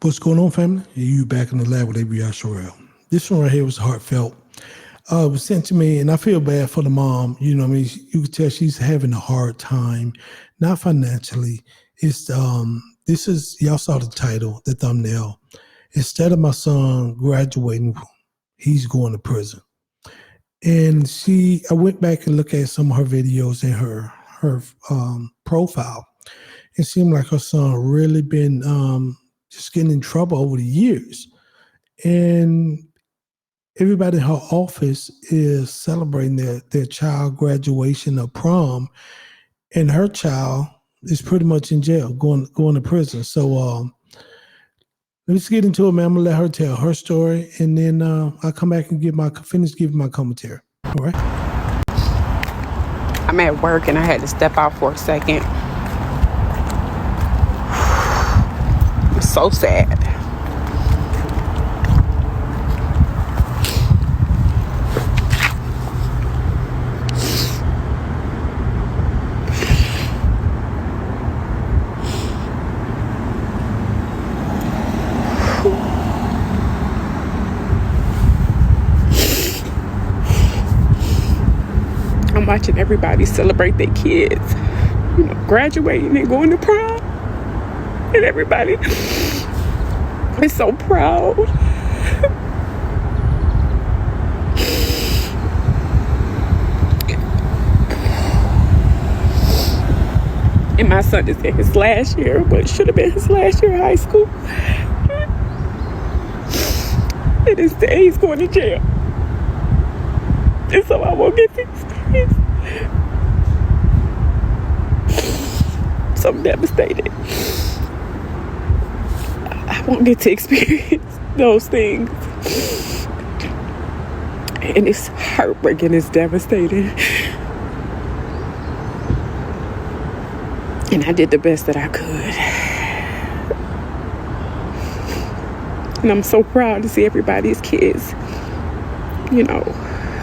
What's going on, family? You back in the lab with ABI Sherelle. This one right here was heartfelt. It was sent to me, and I feel bad for the mom. You know what I mean? You can tell she's having a hard time, not financially. It's this is, y'all saw the title, the thumbnail. Instead of my son graduating, he's going to prison. And I went back and looked at some of her videos in her profile. It seemed like her son really been just getting in trouble over the years. And everybody in her office is celebrating their child graduation or prom. And her child is pretty much in jail, going to prison. So let's get into it, man. I'm going to let her tell her story. And then I'll come back and finish giving my commentary. All right? I'm at work and I had to step out for a second. I'm so sad. I'm watching everybody celebrate their kids, graduating and going to prom. And everybody is so proud. And my son is in his last year, but it should have been his last year of high school. And instead he's going to jail. And so I won't get to experience. So I'm devastated. I won't get to experience those things. And it's heartbreaking, it's devastating. And I did the best that I could. And I'm so proud to see everybody's kids,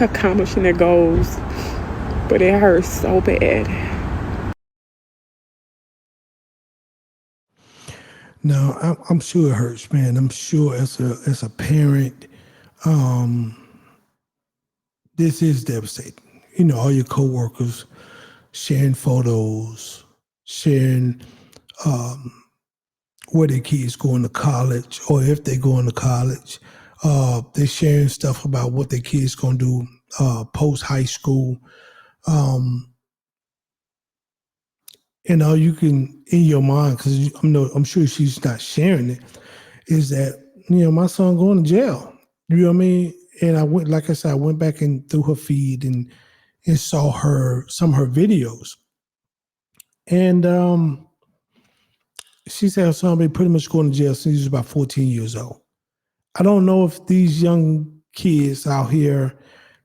accomplishing their goals. But it hurts so bad. No, I'm sure it hurts, man. I'm sure as a parent, this is devastating. All your coworkers sharing photos, sharing where their kids going to college, or if they're going to college. They're sharing stuff about what their kids going to do post high school. And all you can, in your mind, because I'm sure she's not sharing it, is that, my son going to jail. You know what I mean? And I went back and through her feed and saw some of her videos. And she said her son been pretty much going to jail since he was about 14 years old. I don't know if these young kids out here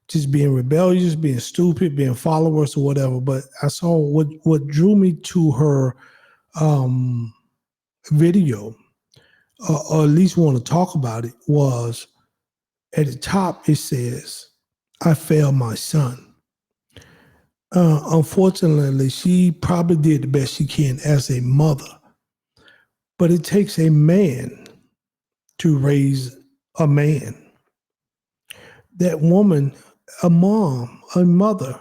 just being rebellious, being stupid, being followers or whatever. But I saw what drew me to her video, or at least want to talk about it, was at the top it says, "I failed my son." Unfortunately, she probably did the best she can as a mother. But it takes a man to raise a man. That woman, a mom, a mother,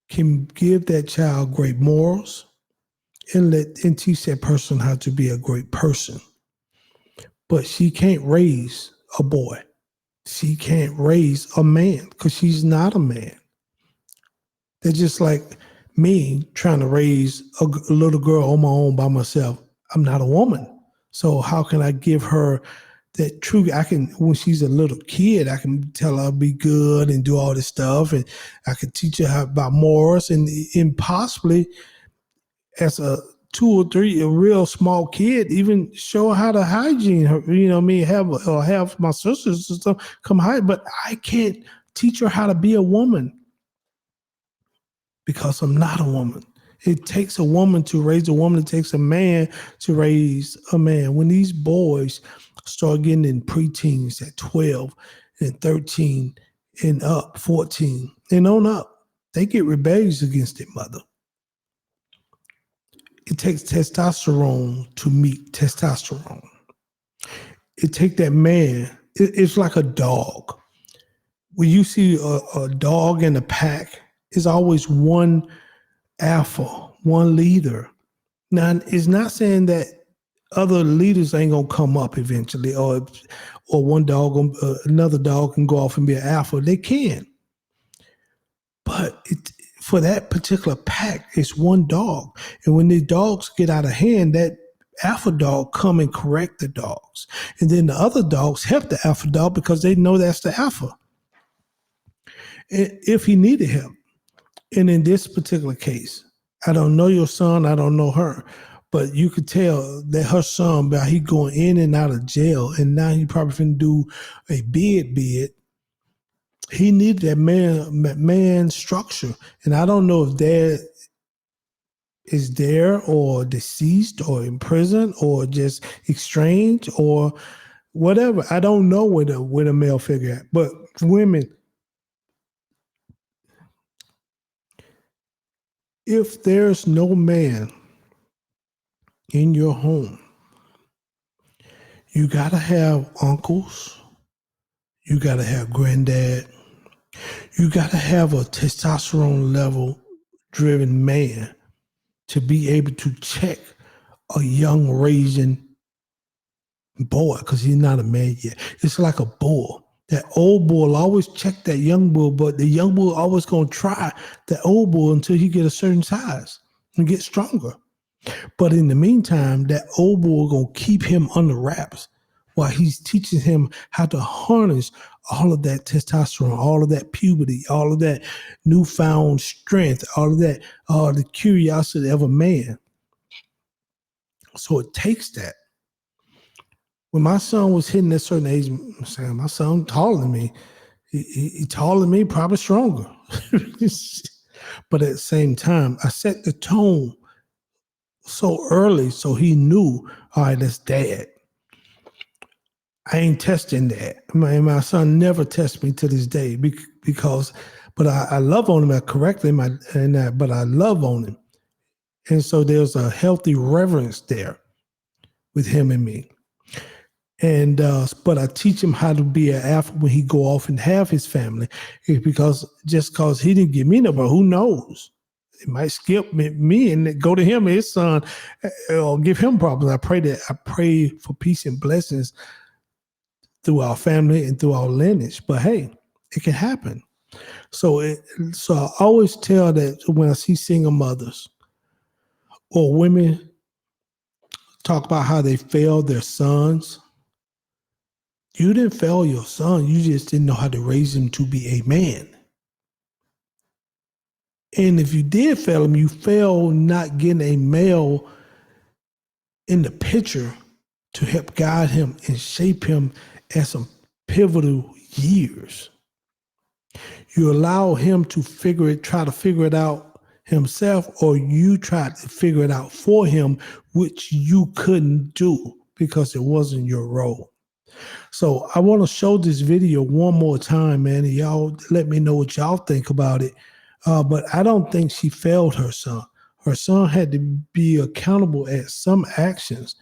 can give that child great morals and teach that person how to be a great person. But she can't raise a boy. She can't raise a man because she's not a man. They're just like me trying to raise a little girl on my own by myself. I'm not a woman. So how can I give her that true? When she's a little kid, I can tell her be good and do all this stuff, and I can teach her about morals, and possibly as a 2 or 3, a real small kid, even show her how to hygiene her. Have my sisters and stuff come hide, but I can't teach her how to be a woman because I'm not a woman. It takes a woman to raise a woman. It takes a man to raise a man. When these boys start getting in preteens at 12 and 13 and up, 14 and on up, they get rebellious against their mother. It takes testosterone to meet testosterone. it take that man. It's like a dog. When you see a dog in a pack, it's always one alpha, one leader. Now, it's not saying that other leaders ain't gonna come up eventually, or one dog, another dog can go off and be an alpha. They can, but for that particular pack, it's one dog. And when these dogs get out of hand, that alpha dog come and correct the dogs. And then the other dogs help the alpha dog because they know that's the alpha. If he needed help. And in this particular case, I don't know your son, I don't know her, but you could tell that her son, by he going in and out of jail, and now he probably finna do a bid. He needed that man structure. And I don't know if dad is there or deceased or in prison or just estranged or whatever. I don't know where the male figure at. But women, if there's no man in your home, you gotta have uncles, you gotta have granddad, you gotta have a testosterone level driven man to be able to check a young raising boy, because he's not a man yet. It's like a bull. That old bull will always check that young bull, but the young bull always gonna try that old bull until he get a certain size and get stronger. But in the meantime, that old bull gonna keep him under wraps while he's teaching him how to harness all of that testosterone, all of that puberty, all of that newfound strength, all of that, the curiosity of a man. So it takes that. When my son was hitting that certain age, I'm saying my son taller than me. He taller than me, probably stronger. But at the same time, I set the tone so early so he knew, all right, that's dad. I ain't testing that. My son never tests me to this day because, but I love on him. I correct him, but I love on him. And so there's a healthy reverence there with him and me. And but I teach him how to be an alpha when he go off and have his family. It's because he didn't give me number, who knows? It might skip me and go to him and his son, or give him problems. I pray for peace and blessings through our family and through our lineage. But hey, it can happen. So I always tell that when I see single mothers or women talk about how they failed their sons. You didn't fail your son. You just didn't know how to raise him to be a man. And if you did fail him, you failed not getting a male in the picture to help guide him and shape him at some pivotal years. You allow him to try to figure it out himself, or you tried to figure it out for him, which you couldn't do because it wasn't your role. So I want to show this video one more time, man, and y'all let me know what y'all think about it. But I don't think she failed her son. Her son had to be accountable at some actions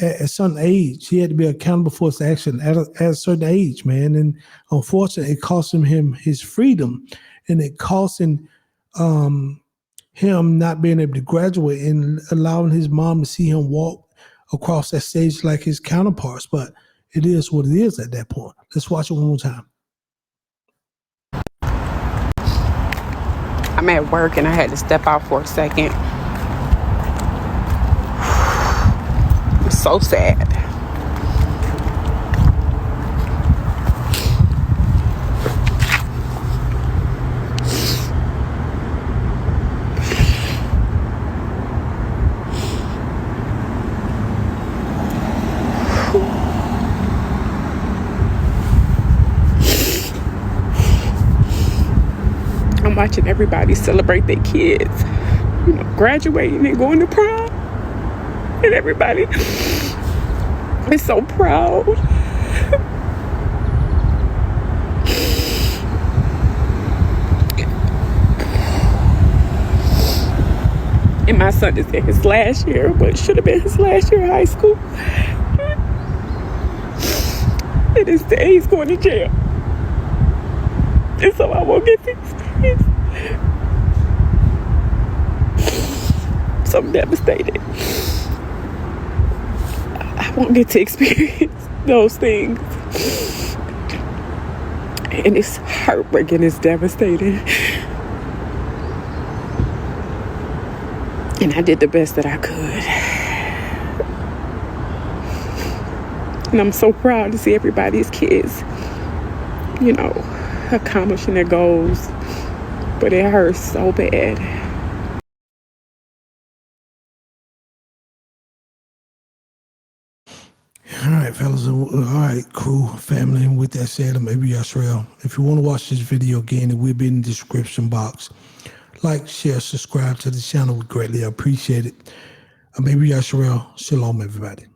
at some age. He had to be accountable for his action at a certain age, man. And unfortunately, it cost him his freedom, and it cost him not being able to graduate and allowing his mom to see him walk across that stage like his counterparts. But it is what it is at that point. Let's watch it one more time. I'm at work and I had to step out for a second. It's so sad. I'm watching everybody celebrate their kids, graduating and going to prom, and everybody is so proud. And my son is in his last year, but should have been his last year of high school. and instead he's going to jail. And so I won't get to experience. So I'm devastated. I won't get to experience those things. And it's heartbreaking, it's devastating. And I did the best that I could. And I'm so proud to see everybody's kids, you know, accomplishing their goals. But it hurts so bad. All right, fellas. All right, cool, family. And with that said, maybe Yashrael, if you want to watch this video again, it will be in the description box. Like, share, subscribe to the channel. We greatly appreciate it. Maybe Yashrael. Shalom, everybody.